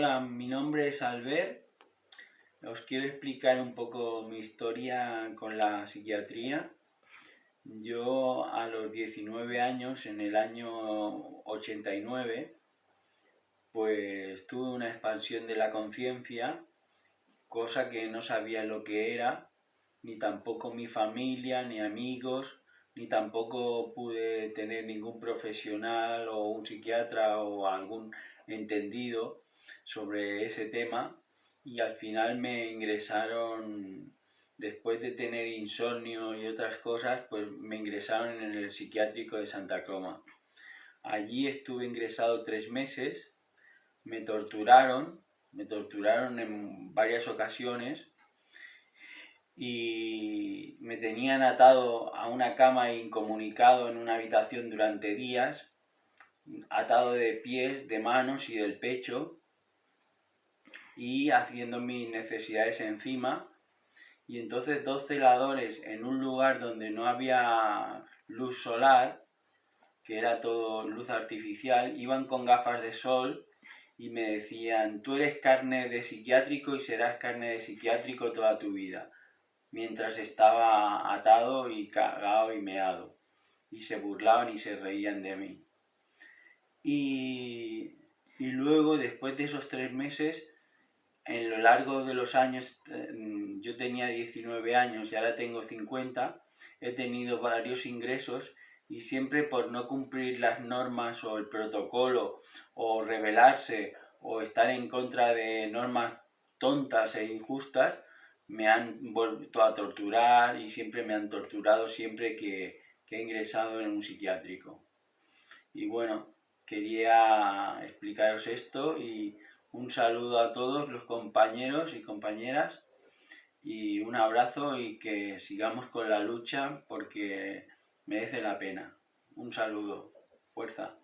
Hola, mi nombre es Albert. Os quiero explicar un poco mi historia con la psiquiatría. Yo a los 19 años, en el año 89, pues tuve una expansión de la conciencia, cosa que no sabía lo que era, ni tampoco mi familia, ni amigos, ni tampoco pude tener ningún profesional o un psiquiatra o algún entendido sobre ese tema, y al final me ingresaron, después de tener insomnio y otras cosas, pues me ingresaron en el psiquiátrico de Santa Coma. Allí estuve ingresado 3 meses, me torturaron en varias ocasiones y me tenían atado a una cama e incomunicado en una habitación durante días, atado de pies, de manos y del pecho, y haciendo mis necesidades encima. Y entonces 2 celadores en un lugar donde no había luz solar, que era todo luz artificial, iban con gafas de sol y me decían: tú eres carne de psiquiátrico y serás carne de psiquiátrico toda tu vida, mientras estaba atado y cagado y meado, y se burlaban y se reían de mí. Y luego, después de esos 3 meses, en lo largo de los años, yo tenía 19 años y ahora tengo 50, he tenido varios ingresos, y siempre por no cumplir las normas o el protocolo, o rebelarse, o estar en contra de normas tontas e injustas, me han vuelto a torturar y siempre me han torturado siempre que he ingresado en un psiquiátrico. Y bueno, quería explicaros esto, y un saludo a todos los compañeros y compañeras, y un abrazo, y que sigamos con la lucha porque merece la pena. Un saludo, fuerza.